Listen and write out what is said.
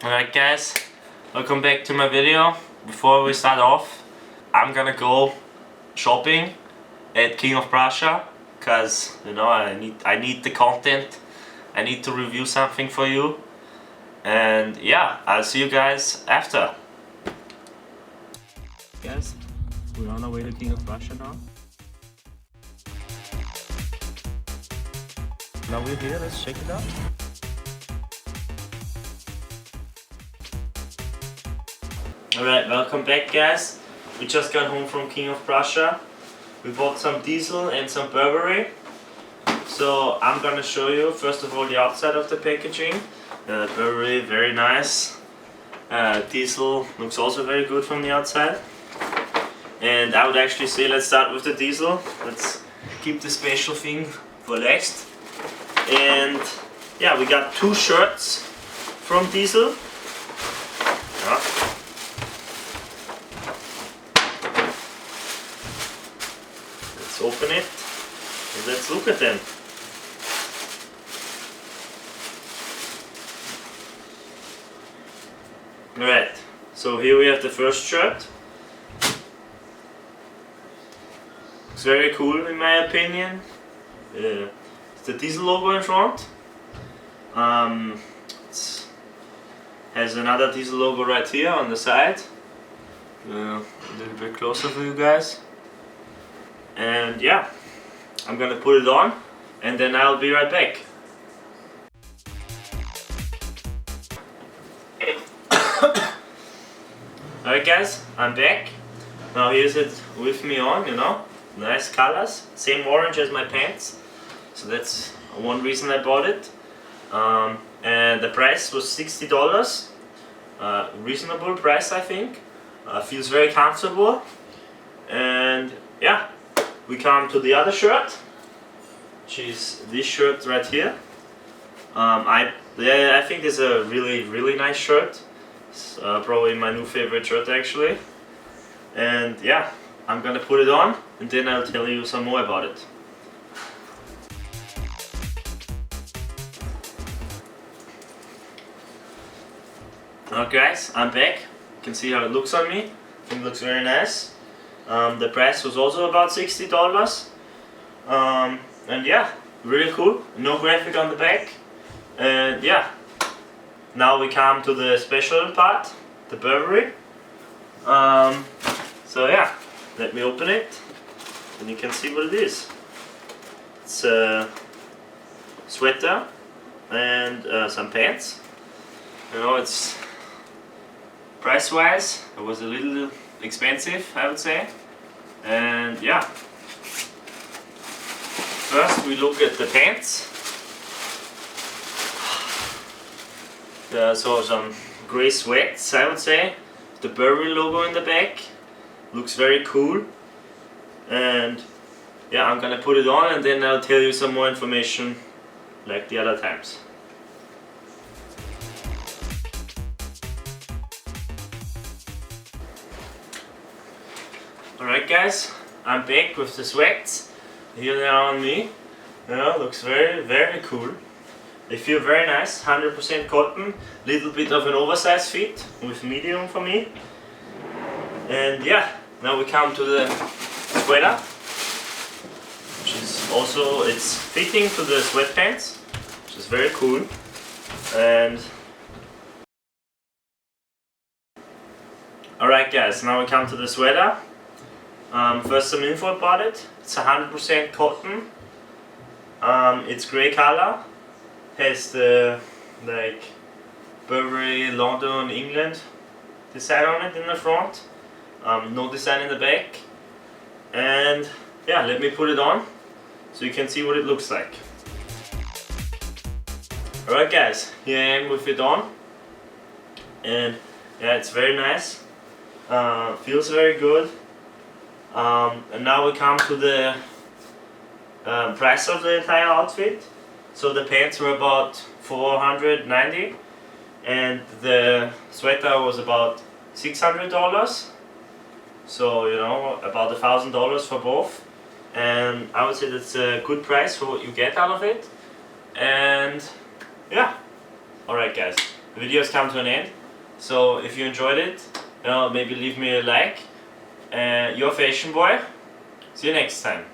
Alright guys, welcome back to my video. Before we start off, I'm gonna go shopping at King of Prussia because I need the content. I need to review something for you, and yeah, I'll see you guys after. Guys, we're on our way to King of Prussia now. Now we're here, let's check it out. Alright, welcome back guys. We just got home from King of Prussia. We bought some diesel and some Burberry. So I'm gonna show you first of all the outside of the packaging. Burberry, very nice. Diesel looks also very good from the outside. And I would actually say let's start with the diesel. Let's keep the special thing for last. And yeah, we got two shirts from diesel. Yeah. Let's open it and let's look at them. Alright, so here we have the first shirt. Looks very cool in my opinion. It's the diesel logo in front. It has another diesel logo right here on the side. A little bit closer for you guys. And yeah, I'm gonna put it on and then I'll be right back. Alright guys, I'm back. Now here's it with me on, nice colors, same orange as my pants. So that's one reason I bought it. And the price was $60. Reasonable price, I think. Feels very comfortable. And yeah, we come to the other shirt, which is this shirt right here. I think it's a really nice shirt. It's probably my new favorite shirt actually. And yeah, I'm gonna put it on and then I'll tell you some more about it. Alright guys, I'm back. You can see how it looks on me. I think it looks very nice. The price was also about $60. And yeah, really cool. No graphic on the back. And yeah, now we come to the special part, the Burberry. So yeah, let me open it and you can see what it is. It's a sweater and some pants. It's price wise, it was a little expensive, I would say. And yeah, first we look at the pants. So some gray sweats, I would say. The Burberry logo in the back looks very cool. And yeah, I'm gonna put it on and then I'll tell you some more information like the other times. Alright guys, I'm back with the sweats. Here they are on me. Looks very cool. They feel very nice, 100% cotton, little bit of an oversized fit with medium for me. And yeah, now we come to the sweater, which is also, it's fitting to the sweatpants, which is very cool. And alright guys, now we come to the sweater. First some info about it. It's 100% cotton. It's grey color. Has the Burberry London, England design on it in the front. No design in the back. And yeah, let me put it on so you can see what it looks like. Alright guys, here I am with it on. And yeah, it's very nice. Feels very good. And now we come to the price of the entire outfit. So the pants were about $490 and the sweater was about $600. So about $1,000 for both. And I would say that's a good price for what you get out of it. And yeah, alright guys, the video has come to an end. So if you enjoyed it, maybe leave me a like. Your fashion boy. See you next time.